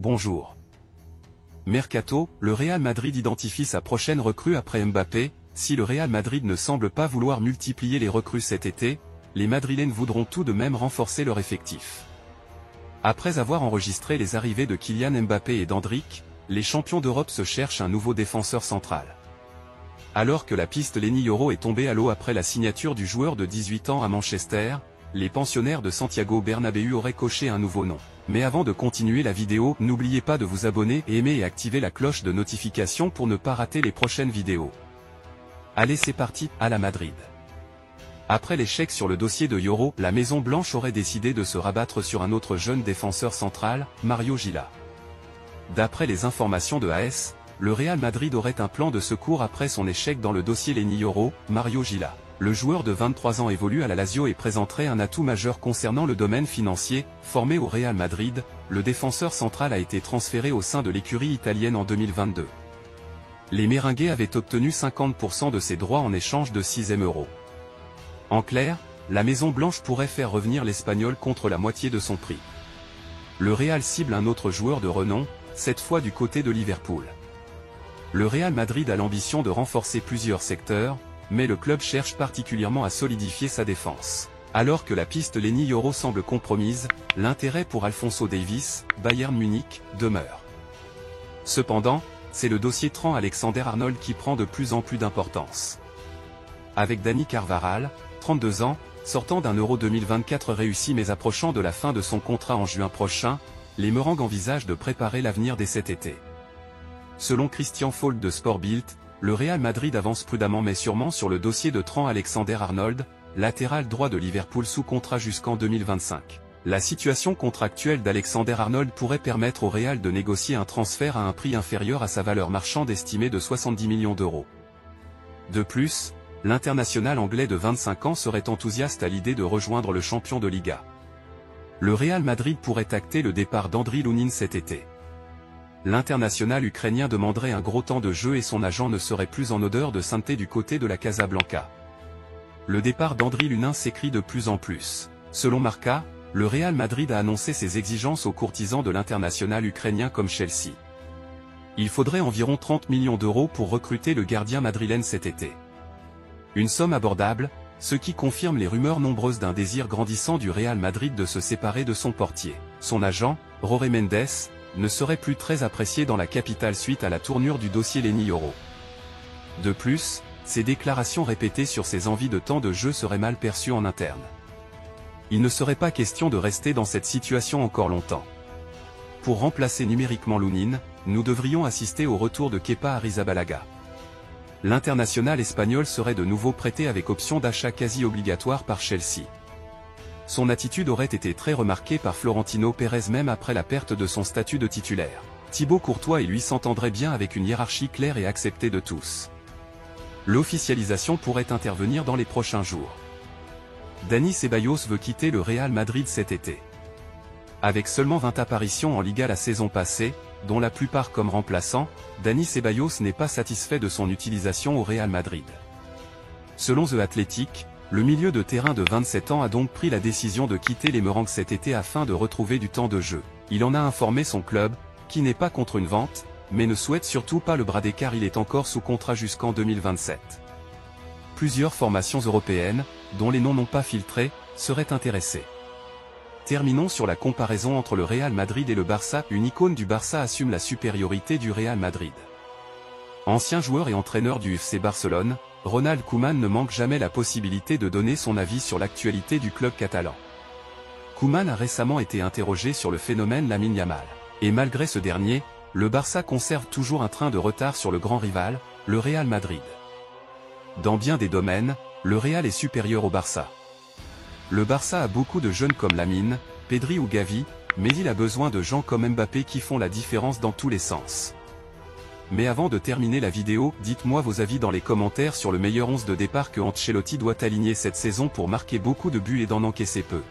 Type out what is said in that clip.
Bonjour. Mercato, le Real Madrid identifie sa prochaine recrue après Mbappé. Si le Real Madrid ne semble pas vouloir multiplier les recrues cet été, les Madrilènes voudront tout de même renforcer leur effectif. Après avoir enregistré les arrivées de Kylian Mbappé et d'Endrick, les champions d'Europe se cherchent un nouveau défenseur central. Alors que la piste Leny Yoro est tombée à l'eau après la signature du joueur de 18 ans à Manchester, les pensionnaires de Santiago Bernabéu auraient coché un nouveau nom. Mais avant de continuer la vidéo, n'oubliez pas de vous abonner et aimer et activer la cloche de notification pour ne pas rater les prochaines vidéos. Allez, c'est parti, à la Madrid. Après l'échec sur le dossier de Yoro, la Maison Blanche aurait décidé de se rabattre sur un autre jeune défenseur central, Mario Gila. D'après les informations de AS, le Real Madrid aurait un plan de secours après son échec dans le dossier Leny Yoro. Mario Gila, le joueur de 23 ans, évolue à la Lazio et présenterait un atout majeur concernant le domaine financier. Formé au Real Madrid, le défenseur central a été transféré au sein de l'écurie italienne en 2022. Les Merengues avaient obtenu 50% de ses droits en échange de 6 M €. En clair, la Maison Blanche pourrait faire revenir l'Espagnol contre la moitié de son prix. Le Real cible un autre joueur de renom, cette fois du côté de Liverpool. Le Real Madrid a l'ambition de renforcer plusieurs secteurs, mais le club cherche particulièrement à solidifier sa défense. Alors que la piste Leny Yoro semble compromise, l'intérêt pour Alphonso Davies, Bayern Munich, demeure. Cependant, c'est le dossier Trent Alexander-Arnold qui prend de plus en plus d'importance. Avec Dani Carvajal, 32 ans, sortant d'un Euro 2024 réussi mais approchant de la fin de son contrat en juin prochain, les Merengues envisagent de préparer l'avenir dès cet été. Selon Christian Falk de Sport Bild, le Real Madrid avance prudemment mais sûrement sur le dossier de Trent Alexander-Arnold, latéral droit de Liverpool sous contrat jusqu'en 2025. La situation contractuelle d'Alexander-Arnold pourrait permettre au Real de négocier un transfert à un prix inférieur à sa valeur marchande estimée de 70 millions d'euros. De plus, l'international anglais de 25 ans serait enthousiaste à l'idée de rejoindre le champion de Liga. Le Real Madrid pourrait acter le départ d'Andriy Lunin cet été. L'international ukrainien demanderait un gros temps de jeu et son agent ne serait plus en odeur de sainteté du côté de la Casablanca. Le départ d'Andriy Lunin s'écrit de plus en plus. Selon Marca, le Real Madrid a annoncé ses exigences aux courtisans de l'international ukrainien comme Chelsea. Il faudrait environ 30 millions d'euros pour recruter le gardien madrilène cet été. Une somme abordable, ce qui confirme les rumeurs nombreuses d'un désir grandissant du Real Madrid de se séparer de son portier. Son agent, Jorge Mendes, ne serait plus très apprécié dans la capitale suite à la tournure du dossier Leny Yoro. De plus, ses déclarations répétées sur ses envies de temps de jeu seraient mal perçues en interne. Il ne serait pas question de rester dans cette situation encore longtemps. Pour remplacer numériquement Lunin, nous devrions assister au retour de Kepa Arrizabalaga. L'international espagnol serait de nouveau prêté avec option d'achat quasi obligatoire par Chelsea. Son attitude aurait été très remarquée par Florentino Pérez même après la perte de son statut de titulaire. Thibaut Courtois et lui s'entendraient bien avec une hiérarchie claire et acceptée de tous. L'officialisation pourrait intervenir dans les prochains jours. Dani Ceballos veut quitter le Real Madrid cet été. Avec seulement 20 apparitions en Liga la saison passée, dont la plupart comme remplaçant, Dani Ceballos n'est pas satisfait de son utilisation au Real Madrid. Selon The Athletic, le milieu de terrain de 27 ans a donc pris la décision de quitter les Merengues cet été afin de retrouver du temps de jeu. Il en a informé son club, qui n'est pas contre une vente, mais ne souhaite surtout pas le brader car il est encore sous contrat jusqu'en 2027. Plusieurs formations européennes, dont les noms n'ont pas filtré, seraient intéressées. Terminons sur la comparaison entre le Real Madrid et le Barça. Une icône du Barça assume la supériorité du Real Madrid. Ancien joueur et entraîneur du FC Barcelone, Ronald Koeman ne manque jamais la possibilité de donner son avis sur l'actualité du club catalan. Koeman a récemment été interrogé sur le phénomène Lamine Yamal. Et malgré ce dernier, le Barça conserve toujours un train de retard sur le grand rival, le Real Madrid. Dans bien des domaines, le Real est supérieur au Barça. Le Barça a beaucoup de jeunes comme Lamine, Pedri ou Gavi, mais il a besoin de gens comme Mbappé qui font la différence dans tous les sens. Mais avant de terminer la vidéo, dites-moi vos avis dans les commentaires sur le meilleur 11 de départ que Ancelotti doit aligner cette saison pour marquer beaucoup de buts et d'en encaisser peu.